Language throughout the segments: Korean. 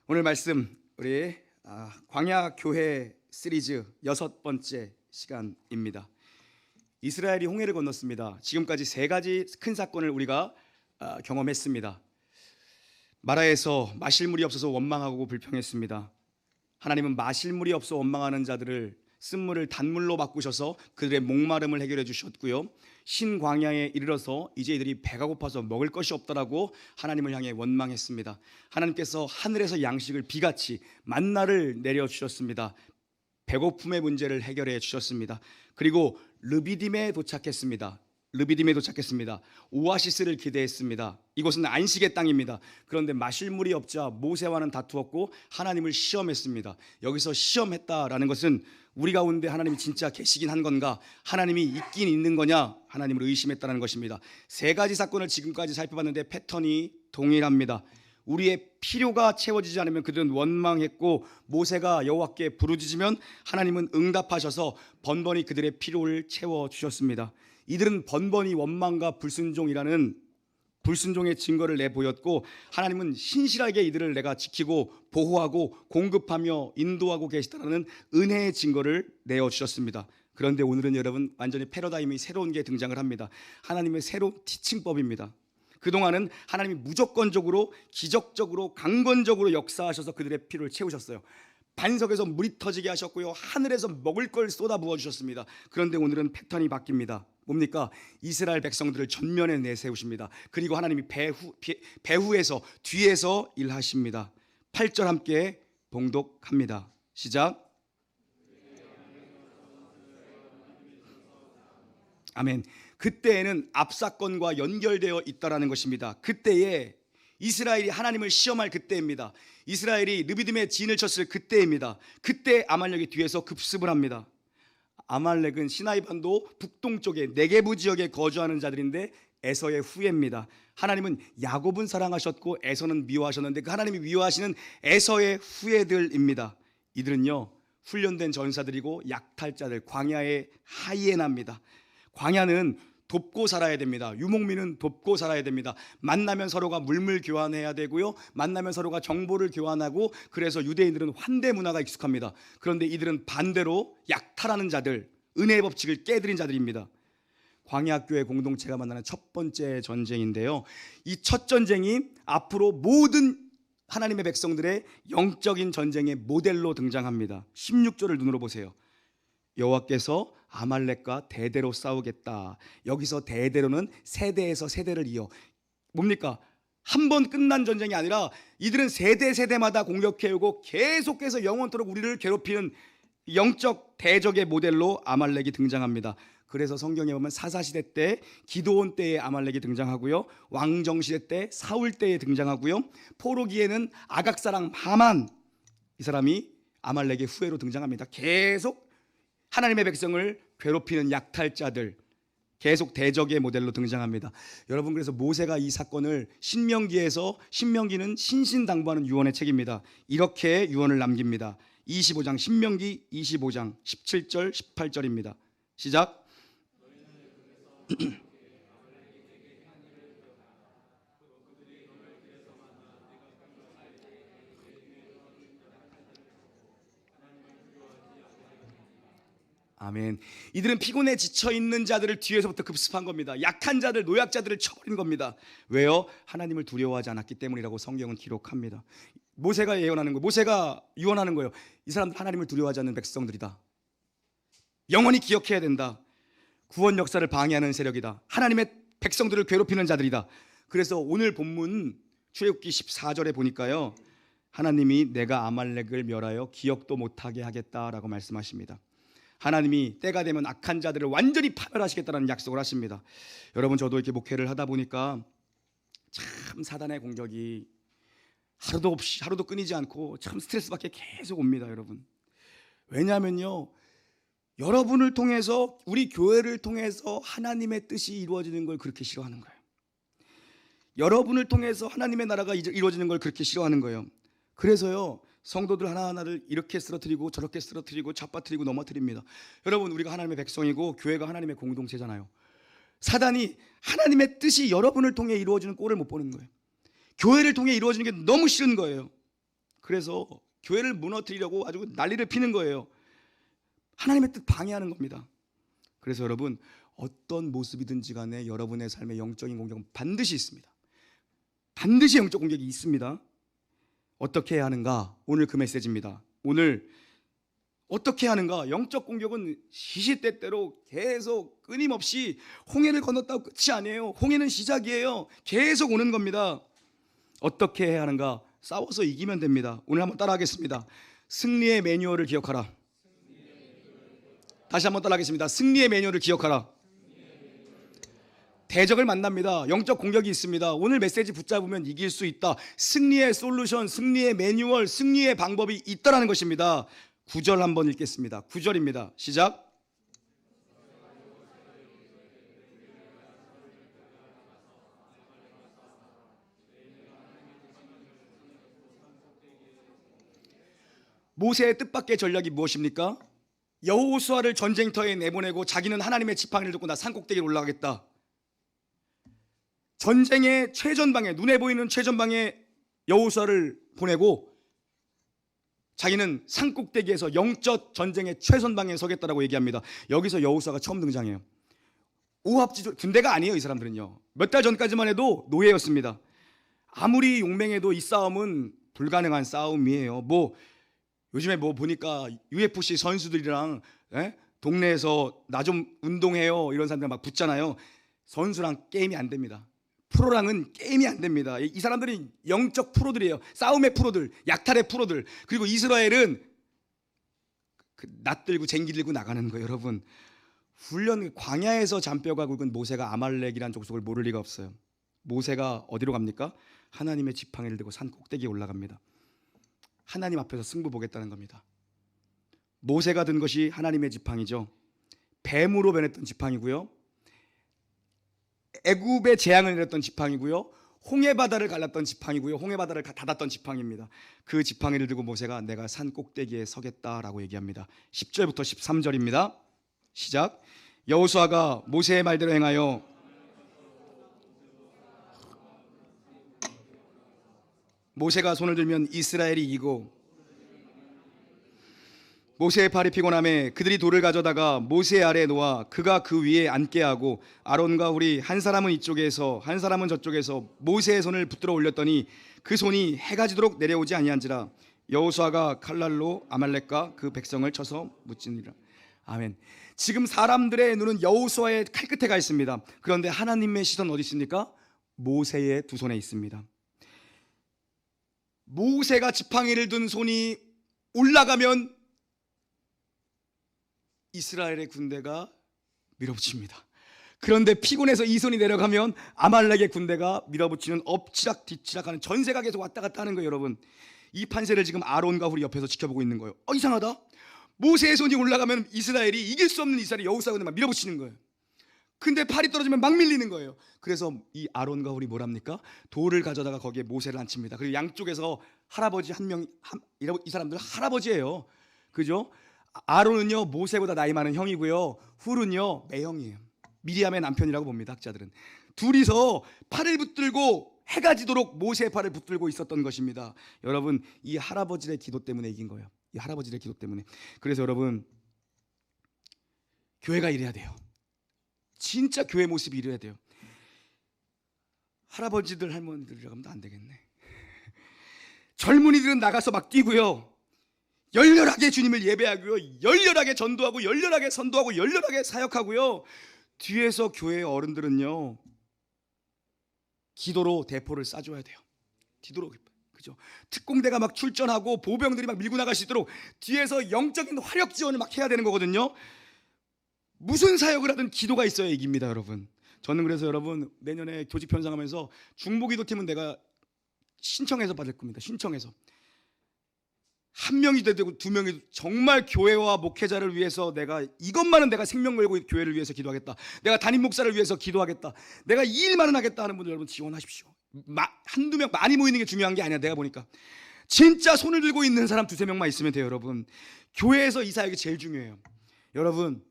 오늘 말씀 우리 광야 교회 시리즈 6번째 시간입니다. 이스라엘이 홍해를 건넜습니다. 지금까지 3가지 큰 사건을 우리가 경험했습니다. 마라에서 마실 물이 없어서 원망하고 불평했습니다. 하나님은 마실 물이 없어 원망하는 자들을 쓴물을 단물로 바꾸셔서 그들의 목마름을 해결해 주셨고요, 신광야에 이르러서 이제 이들이 배가 고파서 먹을 것이 없더라고 하나님을 향해 원망했습니다. 하나님께서 하늘에서 양식을 비같이 만나를 내려주셨습니다. 배고픔의 문제를 해결해 주셨습니다. 그리고 르비딤에 도착했습니다. 오아시스를 기대했습니다. 이곳은 안식의 땅입니다. 그런데 마실 물이 없자 모세와는 다투었고 하나님을 시험했습니다. 여기서 시험했다라는 것은 우리 가운데 하나님이 진짜 계시긴 한 건가, 하나님이 있긴 있는 거냐, 하나님을 의심했다는 것입니다. 3가지 사건을 지금까지 살펴봤는데 패턴이 동일합니다. 우리의 필요가 채워지지 않으면 그들은 원망했고, 모세가 여호와께 부르짖으면 하나님은 응답하셔서 번번이 그들의 필요를 채워주셨습니다. 이들은 번번이 원망과 불순종의 증거를 내보였고, 하나님은 신실하게 이들을 내가 지키고 보호하고 공급하며 인도하고 계시다는 은혜의 증거를 내어주셨습니다. 그런데 오늘은 여러분, 완전히 패러다임이 새로운 게 등장을 합니다. 하나님의 새로운 티칭법입니다. 그동안은 하나님이 무조건적으로, 기적적으로, 강권적으로 역사하셔서 그들의 필요를 채우셨어요. 반석에서 물이 터지게 하셨고요, 하늘에서 먹을 걸 쏟아 부어 주셨습니다. 그런데 오늘은 패턴이 바뀝니다. 뭡니까? 이스라엘 백성들을 전면에 내세우십니다. 그리고 하나님이 배후에서, 뒤에서 일하십니다. 8절 함께 봉독합니다. 시작. 아멘. 그때에는 앞사건과 연결되어 있다라는 것입니다. 그때에 이스라엘이 하나님을 시험할 그때입니다. 이스라엘이 르비딤에 진을 쳤을 그때입니다. 그때 아말렉이 뒤에서 급습을 합니다. 아말렉은 시나이 반도 북동쪽에 네게부 지역에 거주하는 자들인데 에서의 후예입니다. 하나님은 야곱은 사랑하셨고 에서는 미워하셨는데 그 하나님이 미워하시는 에서의 후예들입니다. 이들은요, 훈련된 전사들이고 약탈자들, 광야의 하이에나입니다. 광야는 돕고 살아야 됩니다. 유목민은 돕고 살아야 됩니다. 만나면 서로가 물물 교환해야 되고요, 만나면 서로가 정보를 교환하고, 그래서 유대인들은 환대 문화가 익숙합니다. 그런데 이들은 반대로 약탈하는 자들, 은혜의 법칙을 깨드린 자들입니다. 광야교회 공동체가 만나는 첫 번째 전쟁인데요, 이 첫 전쟁이 앞으로 모든 하나님의 백성들의 영적인 전쟁의 모델로 등장합니다. 16절을 눈으로 보세요. 여호와께서 아말렉과 대대로 싸우겠다. 여기서 대대로는 세대에서 세대를 이어, 뭡니까? 한 번 끝난 전쟁이 아니라 이들은 세대마다 공격해오고 계속해서 영원토록 우리를 괴롭히는 영적 대적의 모델로 아말렉이 등장합니다. 그래서 성경에 보면 사사시대 때 기드온 때에 아말렉이 등장하고요, 왕정시대 때 사울 때에 등장하고요, 포로기에는 아각사랑 하만, 이 사람이 아말렉의 후예로 등장합니다. 계속 하나님의 백성을 괴롭히는 약탈자들, 계속 대적의 모델로 등장합니다. 여러분, 그래서 모세가 이 사건을 신명기는 신신당부하는 유언의 책입니다. 이렇게 유언을 남깁니다. 25장, 신명기 25장 17절 18절입니다. 시작. 아멘. 이들은 피곤해 지쳐있는 자들을 뒤에서부터 급습한 겁니다. 약한 자들, 노약자들을 쳐버린 겁니다. 왜요? 하나님을 두려워하지 않았기 때문이라고 성경은 기록합니다. 모세가 예언하는 거예요. 모세가 유언하는 거예요. 이 사람들 하나님을 두려워하지 않는 백성들이다. 영원히 기억해야 된다. 구원 역사를 방해하는 세력이다. 하나님의 백성들을 괴롭히는 자들이다. 그래서 오늘 본문 출애굽기 14절에 보니까요, 하나님이 내가 아말렉을 멸하여 기억도 못하게 하겠다라고 말씀하십니다. 하나님이 때가 되면 악한 자들을 완전히 파멸하시겠다는 약속을 하십니다. 여러분, 저도 이렇게 목회를 하다 보니까 참 사단의 공격이 하루도 끊이지 않고 참 스트레스밖에 계속 옵니다. 여러분, 왜냐하면요, 여러분을 통해서, 우리 교회를 통해서 하나님의 뜻이 이루어지는 걸 그렇게 싫어하는 거예요. 여러분을 통해서 하나님의 나라가 이루어지는 걸 그렇게 싫어하는 거예요. 그래서요, 성도들 하나하나를 이렇게 쓰러뜨리고 저렇게 쓰러뜨리고 잡아뜨리고 넘어뜨립니다. 여러분, 우리가 하나님의 백성이고 교회가 하나님의 공동체잖아요. 사단이 하나님의 뜻이 여러분을 통해 이루어지는 꼴을 못 보는 거예요. 교회를 통해 이루어지는 게 너무 싫은 거예요. 그래서 교회를 무너뜨리려고 아주 난리를 피는 거예요. 하나님의 뜻 방해하는 겁니다. 그래서 여러분, 어떤 모습이든지 간에 여러분의 삶에 영적인 공격은 반드시 있습니다. 반드시 영적 공격이 있습니다. 어떻게 해야 하는가? 오늘 그 메시지입니다. 오늘 어떻게 하는가? 영적 공격은 시시때때로 계속 끊임없이, 홍해를 건넜다고 끝이 아니에요. 홍해는 시작이에요. 계속 오는 겁니다. 어떻게 해야 하는가? 싸워서 이기면 됩니다. 오늘 한번 따라하겠습니다. 승리의 매뉴얼을 기억하라. 다시 한번 따라하겠습니다. 승리의 매뉴얼을 기억하라. 대적을 만납니다. 영적 공격이 있습니다. 오늘 메시지 붙잡으면 이길 수 있다. 승리의 솔루션, 승리의 매뉴얼, 승리의 방법이 있다라는 것입니다. 9절 한번 읽겠습니다. 9절입니다. 시작. 모세의 뜻밖의 전략이 무엇입니까? 여호수아를 전쟁터에 내보내고 자기는 하나님의 지팡이를 들고 나 산꼭대기에 올라가겠다. 전쟁의 최전방에, 눈에 보이는 최전방에 여호수아를 보내고 자기는 산꼭대기에서 영적 전쟁의 최선방에 서겠다라고 얘기합니다. 여기서 여호수아가 처음 등장해요. 오합지졸, 군대가 아니에요. 이 사람들은요, 몇 달 전까지만 해도 노예였습니다. 아무리 용맹해도 이 싸움은 불가능한 싸움이에요. 요즘에 보니까 UFC 선수들이랑 동네에서 나 좀 운동해요 이런 사람들 막 붙잖아요. 선수랑 게임이 안 됩니다. 프로랑은 게임이 안 됩니다. 이 사람들이 영적 프로들이에요. 싸움의 프로들, 약탈의 프로들. 그리고 이스라엘은 낫 들고 쟁기 들고 나가는 거예요. 여러분, 훈련, 광야에서 잔뼈가 굵은 모세가 아말렉이라는 족속을 모를 리가 없어요. 모세가 어디로 갑니까? 하나님의 지팡이를 들고 산 꼭대기에 올라갑니다. 하나님 앞에서 승부 보겠다는 겁니다. 모세가 든 것이 하나님의 지팡이죠. 뱀으로 변했던 지팡이고요, 애굽의 재앙을 내렸던 지팡이고요, 홍해바다를 갈랐던 지팡이고요, 홍해바다를 닫았던 지팡이입니다. 그 지팡이를 들고 모세가 내가 산 꼭대기에 서겠다라고 얘기합니다. 10절부터 13절입니다. 시작. 여호수아가 모세의 말대로 행하여 모세가 손을 들면 이스라엘이 이기고 모세의 팔이 피곤함에 그들이 돌을 가져다가 모세 아래에 놓아 그가 그 위에 앉게 하고 아론과 훌이 한 사람은 이쪽에서 한 사람은 저쪽에서 모세의 손을 붙들어 올렸더니 그 손이 해가 지도록 내려오지 아니한지라. 여호수아가 칼날로 아말렉과 그 백성을 쳐서 무찌니라. 아멘. 지금 사람들의 눈은 여호수아의 칼끝에 가 있습니다. 그런데 하나님의 시선 어디 있습니까? 모세의 두 손에 있습니다. 모세가 지팡이를 든 손이 올라가면 이스라엘의 군대가 밀어붙입니다. 그런데 피곤해서 이 손이 내려가면 아말렉의 군대가 밀어붙이는 엎치락 뒤치락하는 전세가 계속 왔다 갔다 하는 거예요. 여러분, 이 판세를 지금 아론과 훌이 옆에서 지켜보고 있는 거예요. 이상하다. 모세의 손이 올라가면 이스라엘이 이길 수 없는 이스라엘이 여호수아 군대만 밀어붙이는 거예요. 근데 팔이 떨어지면 막 밀리는 거예요. 그래서 이 아론과 훌이 뭐랍니까? 돌을 가져다가 거기에 모세를 앉힙니다. 그리고 양쪽에서 할아버지 한 명, 이 사람들 할아버지예요. 그죠? 아론은요 모세보다 나이 많은 형이고요, 훌은요 매형이에요. 미리암의 남편이라고 봅니다, 학자들은. 둘이서 팔을 붙들고 해가 지도록 모세의 팔을 붙들고 있었던 것입니다. 여러분, 이 할아버지의 기도 때문에 이긴 거예요. 이 할아버지의 기도 때문에. 그래서 여러분, 교회가 이래야 돼요. 진짜 교회 모습이 이래야 돼요. 할아버지들 할머니들이라고 하면 안 되겠네. 젊은이들은 나가서 막 뛰고요, 열렬하게 주님을 예배하고요, 열렬하게 전도하고 열렬하게 선도하고 열렬하게 사역하고요, 뒤에서 교회 어른들은요 기도로 대포를 쏴줘야 돼요. 기도로, 그죠? 특공대가 막 출전하고 보병들이 막 밀고 나갈 수 있도록 뒤에서 영적인 화력 지원을 막 해야 되는 거거든요. 무슨 사역을 하든 기도가 있어야 이깁니다, 여러분. 저는 그래서 여러분, 내년에 교직 편성하면서 중보기도팀은 내가 신청해서 받을 겁니다. 신청해서. 한 명이 되고 두 명이 정말 교회와 목회자를 위해서 내가 이것만은 내가 생명 걸고 교회를 위해서 기도하겠다, 내가 담임 목사를 위해서 기도하겠다, 내가 이 일만은 하겠다 하는 분들 여러분 지원하십시오. 한두 명 많이 모이는 게 중요한 게 아니야. 내가 보니까 진짜 손을 들고 있는 사람 두세 명만 있으면 돼요. 여러분, 교회에서 이 사역이 제일 중요해요. 여러분,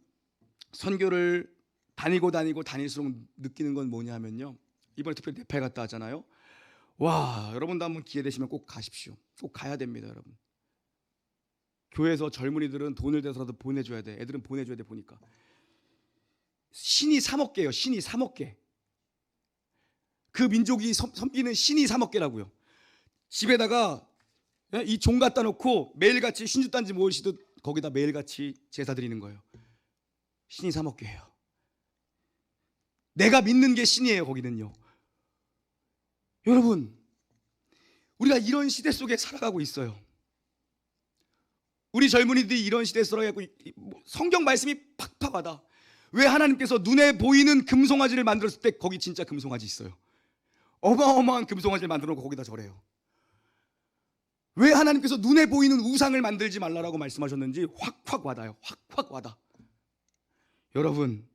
선교를 다니고 다닐수록 느끼는 건 뭐냐면요, 이번에 특별히 네팔 갔다 하잖아요. 와, 여러분도 한번 기회 되시면 꼭 가십시오. 꼭 가야 됩니다, 여러분. 교회에서 젊은이들은 돈을 대서라도 보내줘야 돼. 애들은 보내줘야 돼. 보니까 신이 3억 개예요. 신이 3억 개. 그 민족이 섬기는 신이 3억 개라고요. 집에다가 이 종 갖다 놓고 매일같이 신주단지 모으시듯 거기다 매일같이 제사 드리는 거예요. 신이 3억 개예요. 내가 믿는 게 신이에요. 거기는요. 여러분, 우리가 이런 시대 속에 살아가고 있어요. 우리 젊은이들이 이런 시대에 살아가고 성경 말씀이 팍팍 와다. 왜 하나님께서 눈에 보이는 금송아지를 만들었을 때 거기 진짜 금송아지 있어요. 어마어마한 금송아지를 만들어 놓고 거기다 절해요. 왜 하나님께서 눈에 보이는 우상을 만들지 말라라고 말씀하셨는지 확확 와닿아요. 확확 와닿아. 여러분,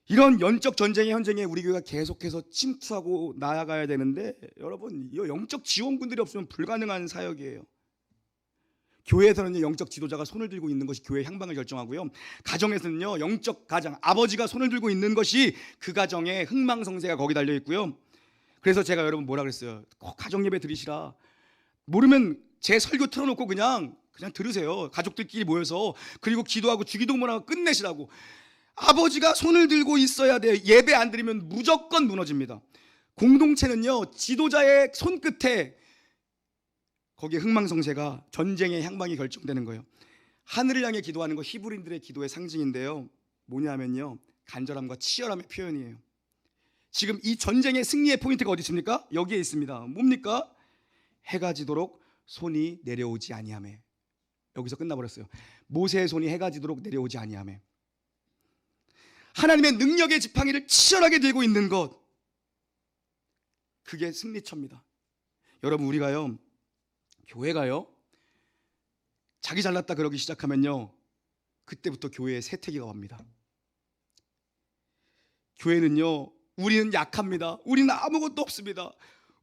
이런 영적 전쟁의 현장에 우리 교회가 계속해서 침투하고 나아가야 되는데, 여러분, 이 영적 지원군들이 없으면 불가능한 사역이에요. 교회에서는 영적 지도자가 손을 들고 있는 것이 교회의 향방을 결정하고요. 가정에서는요, 영적 가장, 아버지가 손을 들고 있는 것이 그 가정의 흥망성쇠가 거기 달려 있고요. 그래서 제가 여러분 뭐라 그랬어요? 꼭 가정 예배 드리시라. 모르면 제 설교 틀어놓고 그냥 들으세요. 가족들끼리 모여서. 그리고 기도하고 주기도문하고 끝내시라고. 아버지가 손을 들고 있어야 돼요. 예배 안 드리면 무조건 무너집니다. 공동체는요, 지도자의 손끝에 거기에 흥망성쇠가, 전쟁의 향방이 결정되는 거예요. 하늘을 향해 기도하는 거 히브리인들의 기도의 상징인데요, 뭐냐면요, 간절함과 치열함의 표현이에요. 지금 이 전쟁의 승리의 포인트가 어디 있습니까? 여기에 있습니다. 뭡니까? 해가 지도록 손이 내려오지 아니하매. 여기서 끝나버렸어요. 모세의 손이 해가 지도록 내려오지 아니하매. 하나님의 능력의 지팡이를 치열하게 들고 있는 것, 그게 승리처입니다. 여러분, 우리가요, 교회가요, 자기 잘났다 그러기 시작하면요, 그때부터 교회에 세태기가 옵니다. 교회는요, 우리는 약합니다. 우리는 아무것도 없습니다.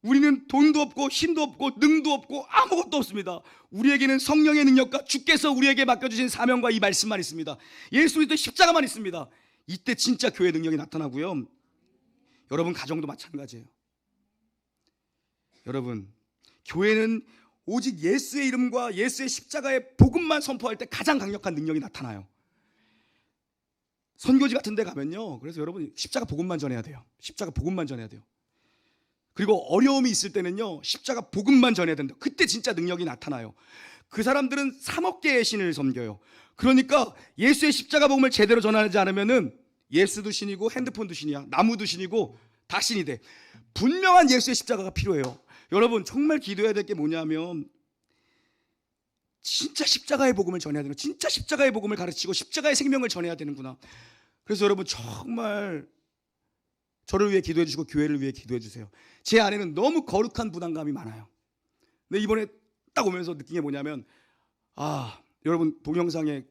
우리는 돈도 없고 힘도 없고 능도 없고 아무것도 없습니다. 우리에게는 성령의 능력과 주께서 우리에게 맡겨주신 사명과 이 말씀만 있습니다. 예수 그리스도의 십자가만 있습니다. 이때 진짜 교회 능력이 나타나고요. 여러분, 가정도 마찬가지예요. 여러분, 교회는 오직 예수의 이름과 예수의 십자가의 복음만 선포할 때 가장 강력한 능력이 나타나요. 선교지 같은 데 가면요, 그래서 여러분, 십자가 복음만 전해야 돼요. 십자가 복음만 전해야 돼요. 그리고 어려움이 있을 때는요, 십자가 복음만 전해야 된다. 그때 진짜 능력이 나타나요. 그 사람들은 3억 개의 신을 섬겨요. 그러니까 예수의 십자가 복음을 제대로 전하지 않으면은 예수도 신이고 핸드폰도 신이야, 나무도 신이고 다 신이 돼. 분명한 예수의 십자가가 필요해요. 여러분, 정말 기도해야 될 게 뭐냐면, 진짜 십자가의 복음을 전해야 되는, 진짜 십자가의 복음을 가르치고 십자가의 생명을 전해야 되는구나. 그래서 여러분, 정말 저를 위해 기도해 주시고 교회를 위해 기도해 주세요. 제 안에는 너무 거룩한 부담감이 많아요. 근데 이번에 딱 오면서 느낀 게 뭐냐면, 여러분, 동영상에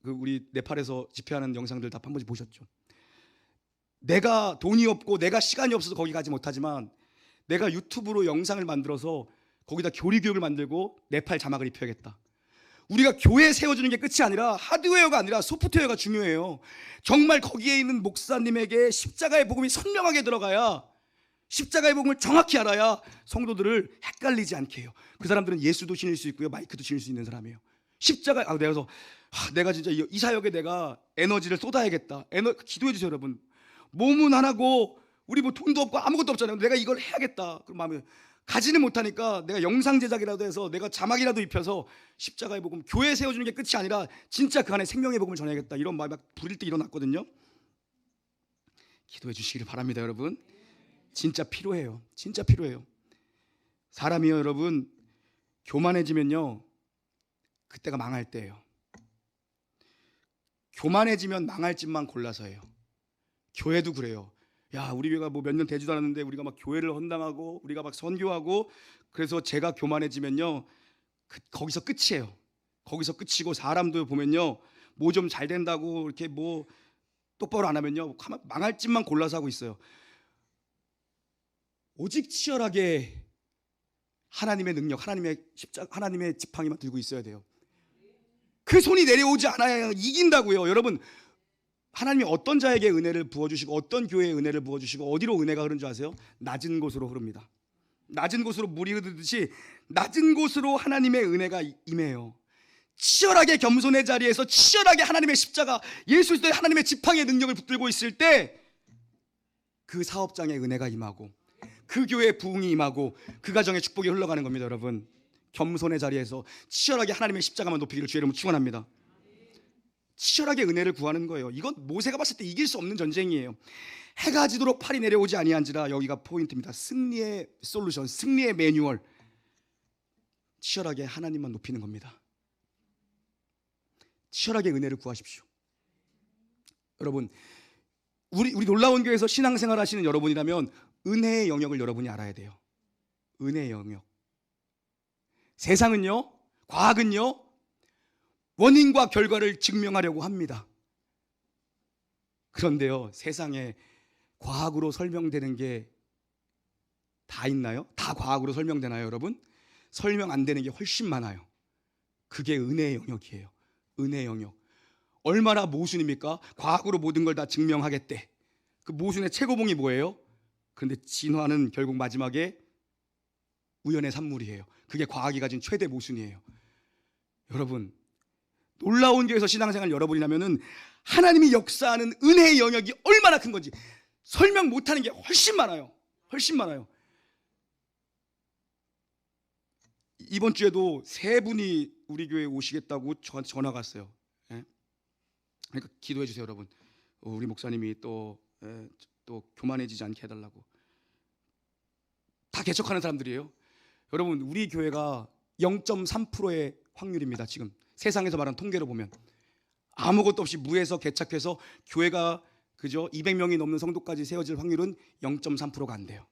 그 우리 네팔에서 집회하는 영상들 다 한 번씩 보셨죠? 내가 돈이 없고 내가 시간이 없어서 거기 가지 못하지만 내가 유튜브로 영상을 만들어서 거기다 교리 교육을 만들고 네팔 자막을 입혀야겠다. 우리가 교회 세워주는 게 끝이 아니라 하드웨어가 아니라 소프트웨어가 중요해요. 정말 거기에 있는 목사님에게 십자가의 복음이 선명하게 들어가야, 십자가의 복음을 정확히 알아야 성도들을 헷갈리지 않게 해요. 그 사람들은 예수도 신일 수 있고요, 마이크도 신일 수 있는 사람이에요. 십자가, 내가 진짜 이 사역에 내가 에너지를 쏟아야겠다. 기도해 주세요, 여러분. 몸은 하나고 우리 뭐 돈도 없고 아무것도 없잖아요. 내가 이걸 해야겠다. 그럼 마음에 가지는 못하니까 내가 영상 제작이라도 해서 내가 자막이라도 입혀서 십자가의 복음, 교회 세워주는 게 끝이 아니라 진짜 그 안에 생명의 복음을 전해야겠다, 이런 마음이 막 부릴 때 일어났거든요. 기도해 주시기를 바랍니다. 여러분, 진짜 필요해요. 진짜 필요해요. 사람이요, 여러분, 교만해지면요, 그때가 망할 때예요. 교만해지면 망할 짓만 골라서 해요. 교회도 그래요. 야, 우리 교회가 뭐 몇 년 되지도 않았는데 우리가 막 교회를 헌당하고 우리가 막 선교하고, 그래서 제가 교만해지면요, 거기서 끝이에요. 거기서 끝이고, 사람도 보면요, 뭐 좀 잘 된다고 이렇게 뭐 똑바로 안 하면요, 망할 짓만 골라서 하고 있어요. 오직 치열하게 하나님의 능력, 하나님의 십자가, 하나님의 지팡이만 들고 있어야 돼요. 그 손이 내려오지 않아야 이긴다고요. 여러분, 하나님이 어떤 자에게 은혜를 부어주시고 어떤 교회에 은혜를 부어주시고 어디로 은혜가 흐르는 줄 아세요? 낮은 곳으로 흐릅니다. 낮은 곳으로 물이 흐르듯이 낮은 곳으로 하나님의 은혜가 임해요. 치열하게 겸손의 자리에서 치열하게 하나님의 십자가, 예수 그리스도의 하나님의 지팡이의 능력을 붙들고 있을 때 그 사업장에 은혜가 임하고 그 교회에 부흥이 임하고 그 가정에 축복이 흘러가는 겁니다. 여러분, 겸손의 자리에서 치열하게 하나님의 십자가만 높이기를 주의 이름으로 축원합니다. 치열하게 은혜를 구하는 거예요. 이건 모세가 봤을 때 이길 수 없는 전쟁이에요. 해가 지도록 팔이 내려오지 아니한지라, 여기가 포인트입니다. 승리의 솔루션, 승리의 매뉴얼. 치열하게 하나님만 높이는 겁니다. 치열하게 은혜를 구하십시오. 여러분, 우리 놀라운 교회에서 신앙생활 하시는 여러분이라면 은혜의 영역을 여러분이 알아야 돼요. 은혜의 영역. 세상은요, 과학은요, 원인과 결과를 증명하려고 합니다. 그런데요, 세상에 과학으로 설명되는 게 다 있나요? 다 과학으로 설명되나요, 여러분? 설명 안 되는 게 훨씬 많아요. 그게 은혜의 영역이에요. 은혜의 영역. 얼마나 모순입니까? 과학으로 모든 걸 다 증명하겠대. 그 모순의 최고봉이 뭐예요? 그런데 진화는 결국 마지막에 우연의 산물이에요. 그게 과학이 가진 최대 모순이에요. 여러분, 놀라운 교회에서 신앙생활 여러분이라면은 하나님이 역사하는 은혜의 영역이 얼마나 큰 건지 설명 못하는 게 훨씬 많아요. 훨씬 많아요. 이번 주에도 세 분이 우리 교회에 오시겠다고 저한테 전화가 왔어요. 예? 그러니까 기도해 주세요, 여러분. 우리 목사님이 또 교만해지지 않게 해달라고. 다 개척하는 사람들이에요. 여러분, 우리 교회가 0.3%의 확률입니다. 지금 세상에서 말하는 통계로 보면 아무것도 없이 무에서 개척해서 교회가 그저 200명이 넘는 성도까지 세워질 확률은 0.3%가 안 돼요.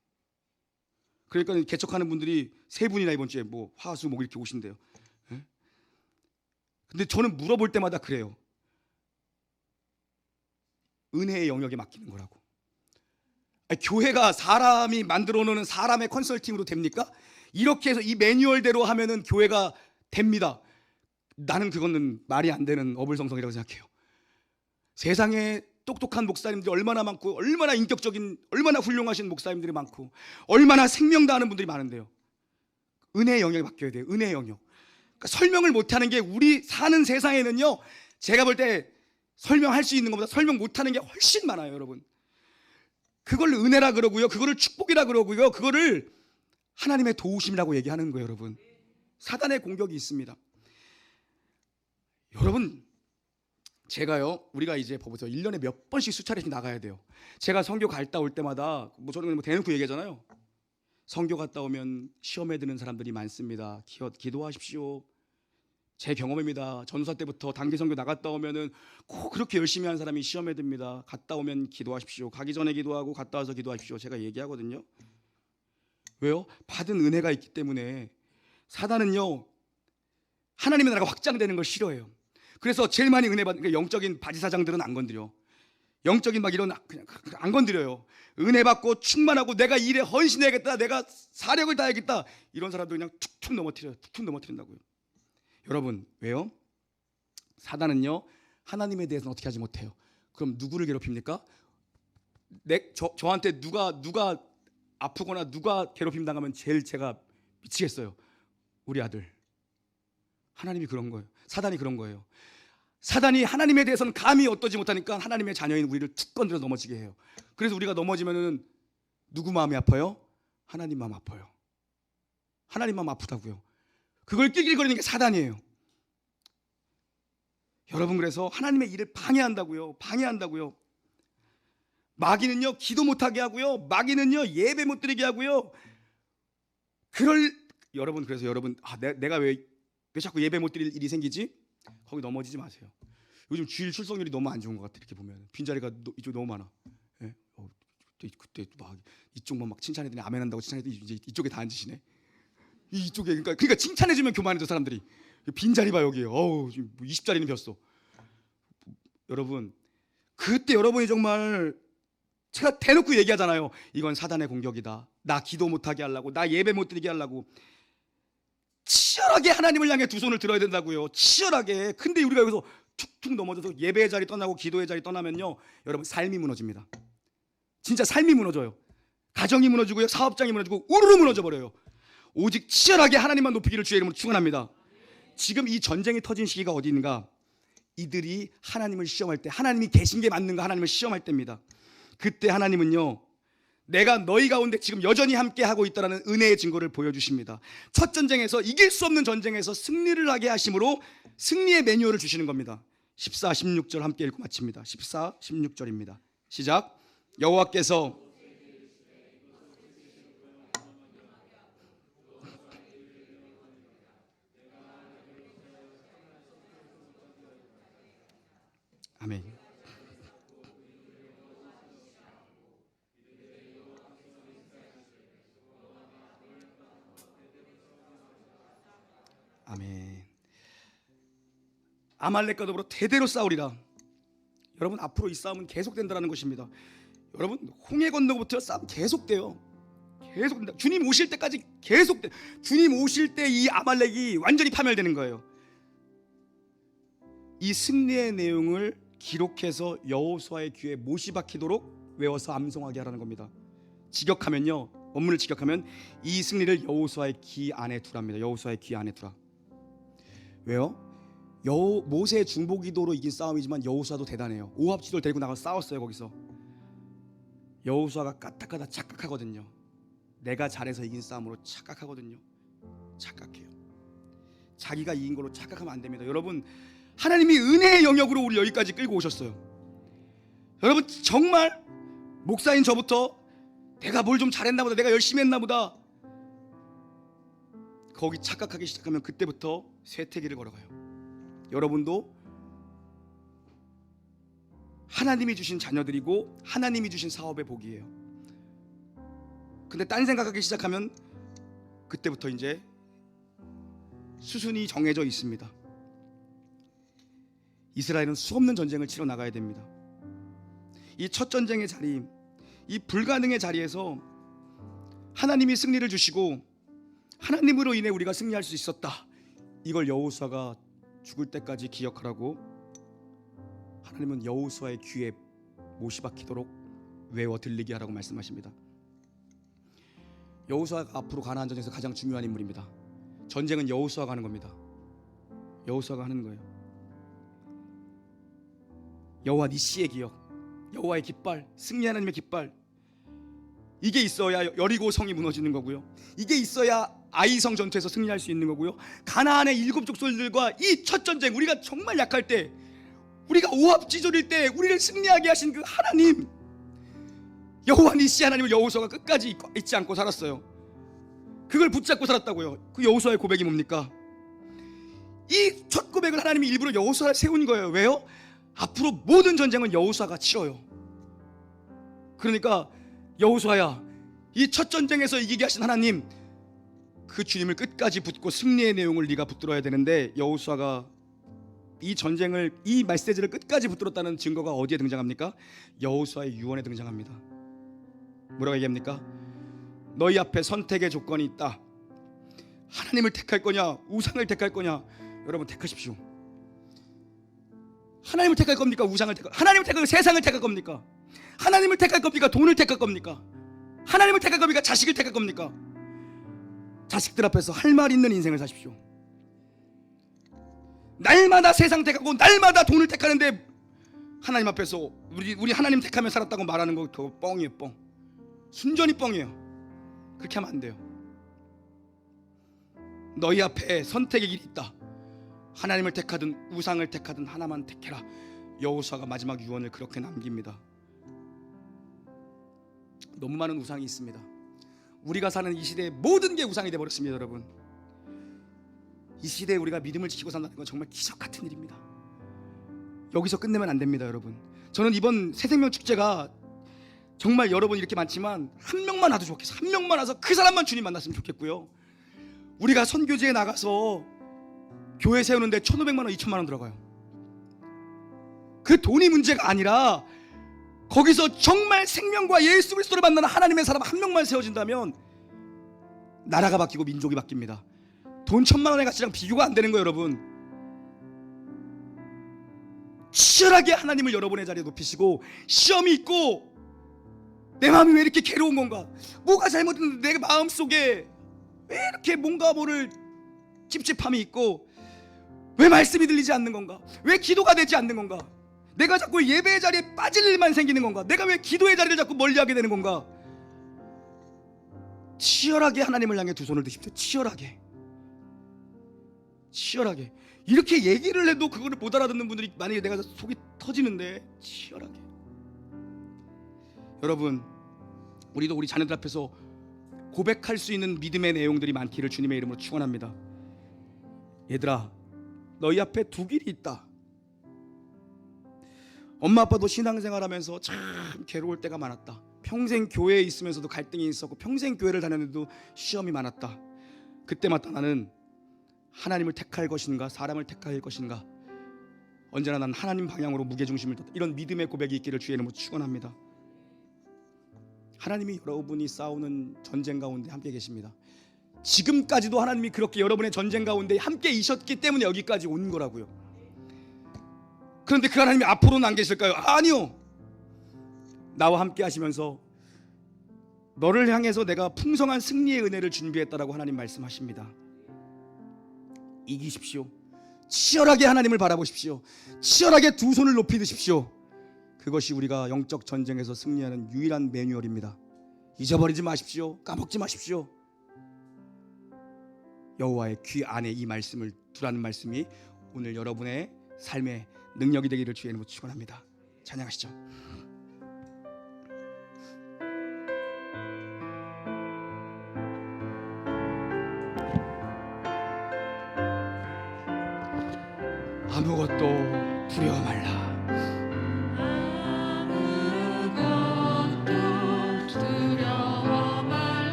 그러니까 개척하는 분들이 세 분이나 이번 주에 뭐 화수 목 이렇게 오신대요. 예? 근데 저는 물어볼 때마다 그래요. 은혜의 영역에 맡기는 거라고. 아니, 교회가 사람이 만들어 놓는 사람의 컨설팅으로 됩니까? 이렇게 해서 이 매뉴얼대로 하면은 교회가 됩니다. 나는 그거는 말이 안 되는 어불성성이라고 생각해요. 세상에 똑똑한 목사님들이 얼마나 많고, 얼마나 인격적인, 얼마나 훌륭하신 목사님들이 많고, 얼마나 생명 다하는 분들이 많은데요. 은혜의 영역에 맡겨야 돼요. 은혜의 영역. 그러니까 설명을 못하는 게, 우리 사는 세상에는요, 제가 볼 때 설명할 수 있는 것보다 설명 못하는 게 훨씬 많아요, 여러분. 그걸 은혜라 그러고요, 그거를 축복이라 그러고요, 그거를 하나님의 도우심이라고 얘기하는 거예요, 여러분. 사단의 공격이 있습니다. 여러분, 제가요, 우리가 이제 보세요, 1년에 몇 번씩 수차례씩 나가야 돼요. 제가 선교 갔다 올 때마다 저는 대놓고 얘기하잖아요. 선교 갔다 오면 시험에 드는 사람들이 많습니다. 기도하십시오. 제 경험입니다. 전도사 때부터 단기 선교 나갔다 오면은 꼭 그렇게 열심히 한 사람이 시험에 듭니다. 갔다 오면 기도하십시오. 가기 전에 기도하고 갔다 와서 기도하십시오. 제가 얘기하거든요. 왜요? 받은 은혜가 있기 때문에. 사단은요, 하나님의 나라가 확장되는 걸 싫어해요. 그래서 제일 많이 은혜 받는, 그러니까 영적인 바지사장들은 안 건드려. 영적인 막 이런 그냥 안 건드려요. 은혜 받고 충만하고 내가 일에 헌신해야겠다, 내가 사력을 다해야겠다, 이런 사람들 그냥 툭툭 넘어뜨려요. 툭툭 넘어뜨린다고요. 여러분, 왜요? 사단은요, 하나님에 대해서는 어떻게 하지 못해요. 그럼 누구를 괴롭힙니까? 저한테 누가 아프거나 누가 괴롭힘 당하면 제일 제가 미치겠어요. 우리 아들. 하나님이 그런 거예요. 사단이 그런 거예요. 사단이 하나님에 대해서는 감히 어떠지 못하니까 하나님의 자녀인 우리를 툭 건드려 넘어지게 해요. 그래서 우리가 넘어지면은 누구 마음이 아파요? 하나님 마음 아파요. 하나님 마음 아프다고요. 그걸 낄낄거리는 게 사단이에요. 여러분, 그래서 하나님의 일을 방해한다고요. 방해한다고요. 마귀는요, 기도 못하게 하고요, 마귀는요, 예배 못 드리게 하고요. 여러분, 그래서 여러분, 내가 왜 자꾸 예배 못 드릴 일이 생기지? 거기 넘어지지 마세요. 요즘 주일 출석률이 너무 안 좋은 것 같아. 이렇게 보면 빈자리가 이쪽 너무 많아. 예? 그때 막 이쪽만 막 칭찬해더니 아멘 한다고 칭찬해더니 이제 이쪽에 다 앉으시네. 이쪽에 그러니까 칭찬해주면 교만해져 사람들이. 빈자리 봐 여기. 지금 20자리는 비었어. 여러분, 그때 여러분이 정말, 제가 대놓고 얘기하잖아요. 이건 사단의 공격이다. 나 기도 못하게 하려고, 나 예배 못 드리게 하려고. 치열하게 하나님을 향해 두 손을 들어야 된다고요. 치열하게. 근데 우리가 여기서 툭툭 넘어져서 예배의 자리 떠나고 기도의 자리 떠나면요, 여러분, 삶이 무너집니다. 진짜 삶이 무너져요. 가정이 무너지고요, 사업장이 무너지고 우르르 무너져 버려요. 오직 치열하게 하나님만 높이기를 주의 이름으로 축원합니다. 지금 이 전쟁이 터진 시기가 어디인가? 이들이 하나님을 시험할 때, 하나님이 계신 게 맞는가 하나님을 시험할 때입니다. 그때 하나님은요, 내가 너희 가운데 지금 여전히 함께 하고 있다는 은혜의 증거를 보여주십니다. 첫 전쟁에서, 이길 수 없는 전쟁에서 승리를 하게 하심으로 승리의 매뉴얼을 주시는 겁니다. 14, 16절 함께 읽고 마칩니다. 14, 16절입니다. 시작. 여호와께서 아멘. 아멘. 아말렉과 더불어 대대로 싸우리라. 여러분, 앞으로 이 싸움은 계속된다는 것입니다. 여러분, 홍해 건너부터 싸움 계속돼요. 계속된다. 주님 오실 때까지 계속돼. 주님 오실 때 이 아말렉이 완전히 파멸되는 거예요. 이 승리의 내용을 기록해서 여호수아의 귀에 못이 박히도록 외워서 암송하게 하라는 겁니다. 직역하면요, 원문을 직역하면 이 승리를 여호수아의 귀 안에 두랍니다. 여호수아의 귀 안에 두라. 왜요? 모세의 중보기도로 이긴 싸움이지만 여호수아도 대단해요. 오합지도를 데리고 나가서 싸웠어요. 거기서 여호수아가 까딱까딱 착각하거든요. 내가 잘해서 이긴 싸움으로 착각하거든요. 착각해요. 자기가 이긴 걸로 착각하면 안 됩니다. 여러분, 하나님이 은혜의 영역으로 우리 여기까지 끌고 오셨어요. 여러분, 정말 목사인 저부터 내가 뭘 좀 잘했나 보다, 내가 열심히 했나 보다, 거기 착각하기 시작하면 그때부터 쇠퇴기를 걸어가요. 여러분도 하나님이 주신 자녀들이고 하나님이 주신 사업의 복이에요. 근데 딴 생각하기 시작하면 그때부터 이제 수순이 정해져 있습니다. 이스라엘은 수없는 전쟁을 치러 나가야 됩니다. 이 첫 전쟁의 자리, 이 불가능의 자리에서 하나님이 승리를 주시고 하나님으로 인해 우리가 승리할 수 있었다. 이걸 여호수아가 죽을 때까지 기억하라고 하나님은 여호수아의 귀에 못이 박히도록 외워 들리게 하라고 말씀하십니다. 여호수아가 앞으로 가나안 전쟁에서 가장 중요한 인물입니다. 전쟁은 여호수아가 하는 겁니다. 여호수아가 하는 거예요. 여호와 니시의 기억, 여호와의 깃발, 승리 하나님의 깃발, 이게 있어야 여리고 성이 무너지는 거고요. 이게 있어야 아이성 전투에서 승리할 수 있는 거고요. 가나안의 7 족속들과 이 첫 전쟁, 우리가 정말 약할 때, 우리가 오합지졸일 때 우리를 승리하게 하신 그 하나님, 여호와 니시 하나님을 여호수아가 끝까지 잊지 않고 살았어요. 그걸 붙잡고 살았다고요. 그 여호수아의 고백이 뭡니까? 이 첫 고백을 하나님이 일부러 여호수아를 세운 거예요. 왜요? 앞으로 모든 전쟁은 여호수아가 치러요. 그러니까 여호수아야, 이 첫 전쟁에서 이기게 하신 하나님, 그 주님을 끝까지 붙고 승리의 내용을 네가 붙들어야 되는데, 여호수아가 이 전쟁을, 이 메시지를 끝까지 붙들었다는 증거가 어디에 등장합니까? 여호수아의 유언에 등장합니다. 뭐라고 얘기합니까? 너희 앞에 선택의 조건이 있다. 하나님을 택할 거냐, 우상을 택할 거냐? 여러분, 택하십시오. 하나님을 택할 겁니까? 우상을 택할, 하나님을 택할, 세상을 택할 겁니까? 하나님을 택할 겁니까? 돈을 택할 겁니까? 하나님을 택할 겁니까? 자식을 택할 겁니까? 자식들 앞에서 할 말 있는 인생을 사십시오. 날마다 세상 택하고 날마다 돈을 택하는데 하나님 앞에서 우리 하나님 택하며 살았다고 말하는 거 그거 뻥이에요. 뻥. 순전히 뻥이에요. 그렇게 하면 안 돼요. 너희 앞에 선택의 길이 있다. 하나님을 택하든 우상을 택하든 하나만 택해라. 여호수아가 마지막 유언을 그렇게 남깁니다. 너무 많은 우상이 있습니다. 우리가 사는 이 시대에 모든 게 우상이 되어버렸습니다. 여러분, 이 시대에 우리가 믿음을 지키고 산다는 건 정말 기적 같은 일입니다. 여기서 끝내면 안 됩니다. 여러분, 저는 이번 새생명 축제가 정말 여러분 이렇게 많지만 한 명만 와도 좋겠어요. 한 명만 와서 그 사람만 주님 만났으면 좋겠고요. 우리가 선교지에 나가서 교회 세우는데 1,500만 원, 2,000만 원 들어가요. 그 돈이 문제가 아니라 거기서 정말 생명과 예수 그리스도를 만나는 하나님의 사람 한 명만 세워진다면 나라가 바뀌고 민족이 바뀝니다. 돈 1,000만 원의 가치랑 비교가 안 되는 거예요. 여러분, 치열하게 하나님을 여러분의 자리에 높이시고, 시험이 있고 내 마음이 왜 이렇게 괴로운 건가? 뭐가 잘못됐는데 내 마음속에 왜 이렇게 뭔가 모를 찝찝함이 있고, 왜 말씀이 들리지 않는 건가? 왜 기도가 되지 않는 건가? 내가 자꾸 예배의 자리에 빠질 일만 생기는 건가? 내가 왜 기도의 자리를 자꾸 멀리하게 되는 건가? 치열하게 하나님을 향해 두 손을 드십시오. 치열하게 이렇게 얘기를 해도 그거를 못 알아듣는 분들이, 만약에 내가 속이 터지는데, 치열하게. 여러분, 우리도 우리 자녀들 앞에서 고백할 수 있는 믿음의 내용들이 많기를 주님의 이름으로 축원합니다. 얘들아, 너희 앞에 두 길이 있다. 엄마 아빠도 신앙생활하면서 참 괴로울 때가 많았다. 평생 교회에 있으면서도 갈등이 있었고, 평생 교회를 다녔는데도 시험이 많았다. 그때마다 나는 하나님을 택할 것인가, 사람을 택할 것인가, 언제나 난 하나님 방향으로 무게중심을 뒀다. 이런 믿음의 고백이 있기를 주의 이름으로 축원합니다. 하나님이 여러분이 싸우는 전쟁 가운데 함께 계십니다. 지금까지도 하나님이 그렇게 여러분의 전쟁 가운데 함께 있었기 때문에 여기까지 온 거라고요. 그런데 그 하나님이 앞으로는 안 계실까요? 아니요. 나와 함께 하시면서 너를 향해서 내가 풍성한 승리의 은혜를 준비했다라고 하나님 말씀하십니다. 이기십시오. 치열하게 하나님을 바라보십시오. 치열하게 두 손을 높이 드십시오. 그것이 우리가 영적 전쟁에서 승리하는 유일한 매뉴얼입니다. 잊어버리지 마십시오. 까먹지 마십시오. 여호와의 귀 안에 이 말씀을 두라는 말씀이 오늘 여러분의 삶의 능력이 되기를 주의 이름으로 축원합니다. 찬양하시죠. 아무것도 두려워 말라.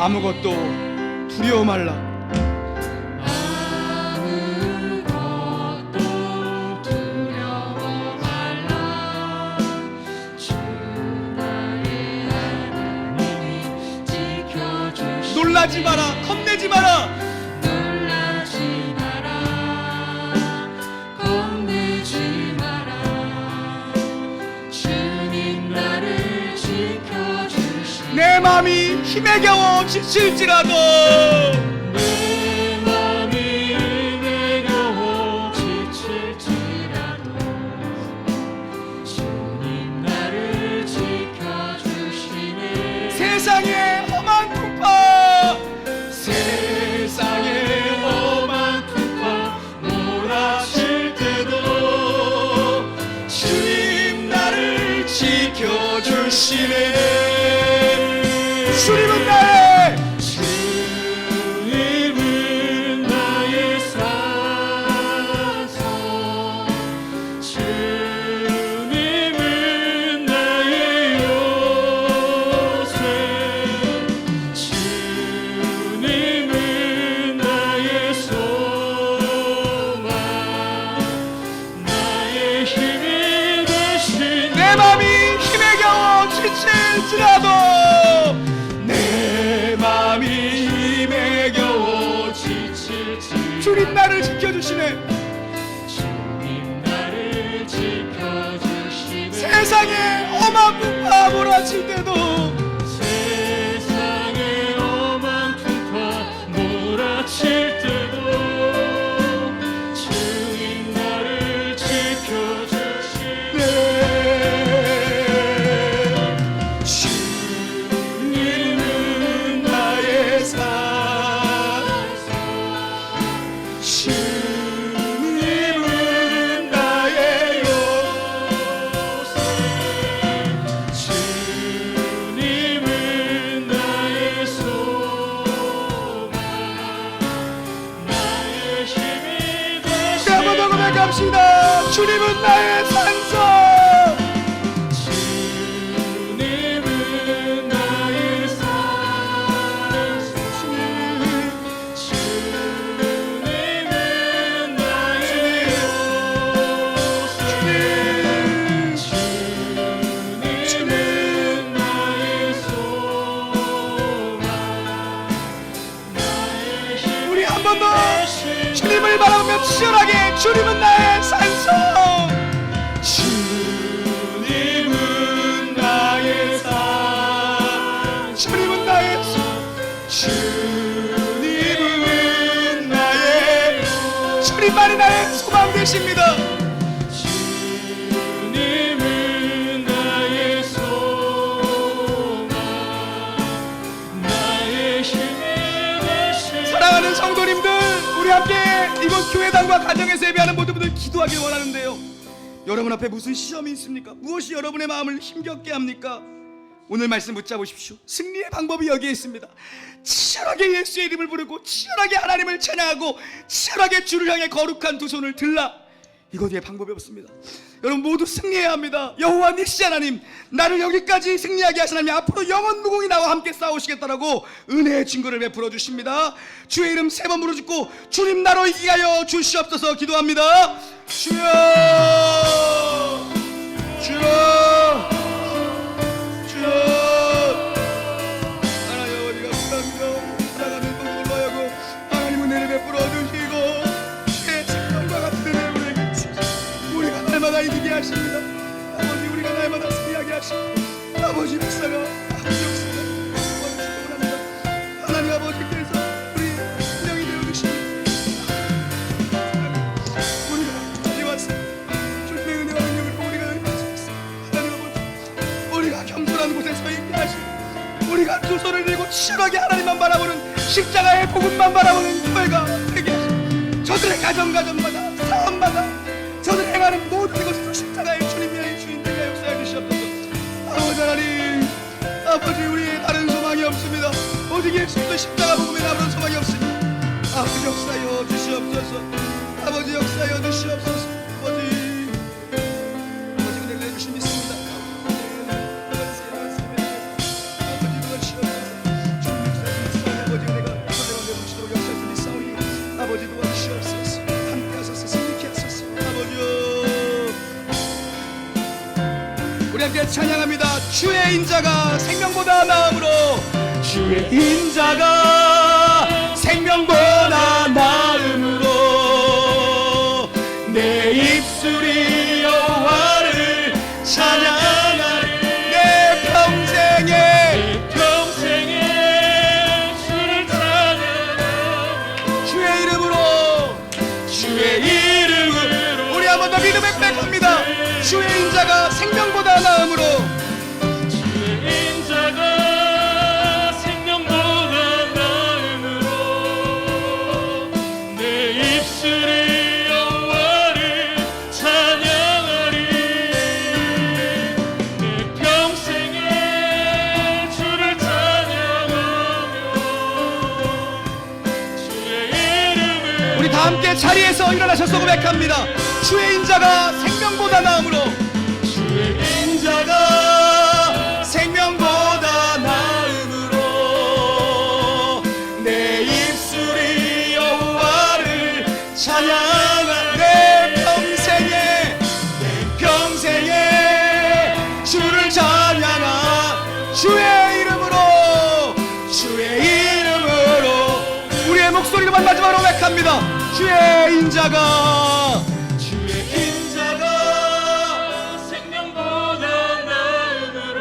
아무것도 두려워 말라. 아무것도 두려워 말라. 주 나의 하나님이 지켜주시네. 놀라지 마라. 겁내지 마라. 놀라지 마라. 겁내지 마라. 주님 나를 지켜주시네. 내 마음이 힘에 겨워 지칠지라도, 내 맘이 힘에 겨워 지칠지라도 주님 나를 지켜주시네. 세상의 험한 풍파, 세상의 험한 풍파 몰아칠 때도 주님 나를 지켜주시네. 주님은 나의 산성, 주님은 나의 요새, 주님은 나의 소망, 나의 힘이 되신. 내 맘이 힘에 겨워 지칠지라도, 내 맘이 힘에 겨워 지칠지. 주님 나를 지켜주시네. 주님 나를 지켜주시네. 세상의 험한 풍파 몰아칠 때도, 세상의 험한 풍파 몰아칠 때도 주님 나를 지켜주시네. 주님은 나의 산성, 주님은 나의 요새, 주님은 나의 소망, 나의 힘이 되시네. 한번 더 고백합시다. 주님은 나의 산성, 주님은 나의 산성, 주님은 나의 요새, 성도 주님을 바라보며 치열하게 주님은 나의 산성, 주님은 나의 산, 주님은 나의 주님은 나의 주님만이 나의 소망 되십니다. 주님은 나의 소망, 나의 힘이 되시네. 사랑하는 성도님들, 우리 함께 이번 교회당과 가정에서 예배하는 모든 분들 기도하길 원하는데요, 여러분 앞에 무슨 시험이 있습니까? 무엇이 여러분의 마음을 힘겹게 합니까? 오늘 말씀 붙잡으십시오. 승리의 방법이 여기에 있습니다. 치열하게 예수의 이름을 부르고 치열하게 하나님을 찬양하고 치열하게 주를 향해 거룩한 두 손을 들라. 이것 외에 방법이 없습니다. 여러분 모두 승리해야 합니다. 여호와 니시 하나님, 나를 여기까지 승리하게 하신 하나님, 앞으로 영원 무궁히 나와 함께 싸우시겠다라고 은혜의 증거를 베풀어 주십니다. 주의 이름 3번 부르짖고 주님 나로 이기게 하여 주시옵소서 기도합니다. 주여, 주여, 주여. 하나님 아버지가 감사합니다. 사랑하는 성도들로 하여금 하나님 은혜를 베풀어 주시고 새 생명과 같은 은혜를 우리에게 주시고 우리가 날마다 이기게 하십니다. 아버지, 우리가 날마다 승리하게 하시고 아버지 역사가, 아버지 역사가 원하십니다. 하나님 아버지께서 우리 분명히 되어주시니 우리가 여기 왔어. 주님의 은혜와 능력을 우리가 여기 왔습니다. 하나님 아버지, 우리가 겸손한 곳에서 있게 하시고 우리가 두 손을 들고 치열하게 하나님만 바라보는 십자가의 복음만 바라보는 교회가 되게 하시고 저들의 가정마다 사업마다 저들 행하는 모든 것에서 십자가의 주님이 주님께서 역사해 주시옵소서. 아버지 하나님, 아버지, 우리의 다른 소망이 없습니다. 오직 예수님의 십자가 복음에 아무런 소망이 없습니다. 아버지 역사여 주시옵소서. 아버지 역사여 주시옵소서. 아버지 은혜를 내주신 믿습니다. 아버지 도와주시옵소서. 주님 역사하시옵소서. 아버지 은혜가 선생님의 뭉치도록 역사해 주시옵소서. 아버지 도와주시옵소서. 함께 하소서. 승리케 하소서. 아버지요, 우리 함께 찬양합니다. 주의 인자가 생명보다 나음으로, 주의 인자가 생명보다 나음으로 내 입술이 여호와를 찬양하리. 내 평생에 주를 찬양하며 주의 이름으로, 주의 이름으로 우리 한 번 더 믿음의 고백합니다. 주의 인자가 생명보다 나음으로, 주의 인자가 생명보다 나음으로 내 입술이 여호와를 찬양하리. 내 평생에 주를 찬양하며 주의 이름을 우리 다 함께 자리에서 일어나셔서 고백합니다. 주의 인자가 생명보다 나음으로, 주의 인자가 생명보다 나음으로 내 입술이 여호와를 찬양하리. 내 평생에 주를 찬양하. 주의 이름으로, 주의 이름으로 우리의 목소리로만 마지막으로 고백합니다. 주의 인자가 생명보다 나음으로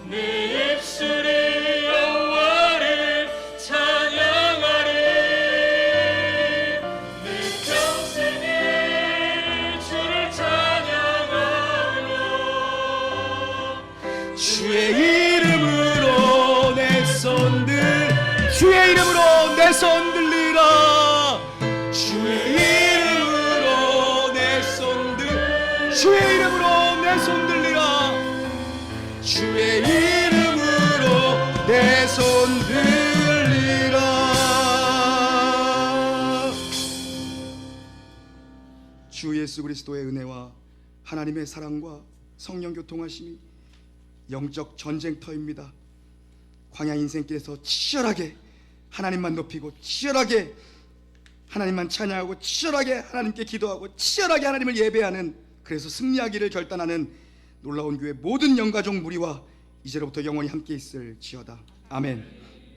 내 입술이 여호와를 찬양하리. 내 평생에 주를 찬양하며 주의 이름으로 내 손들, 주의 이름으로 내 손 들리라. 주의 이름으로 내 손들, 주의 이름으로 내 손 들리라. 주의 이름으로 내 손 들리라. 주 예수 그리스도의 은혜와 하나님의 사랑과 성령 교통하심이 영적 전쟁터입니다. 광야 인생길에서 치열하게 하나님만 높이고 치열하게 하나님만 찬양하고 치열하게 하나님께 기도하고 치열하게 하나님을 예배하는, 그래서 승리하기를 결단하는 놀라운 교회 모든 영가족 무리와 이제로부터 영원히 함께 있을지어다. 아멘.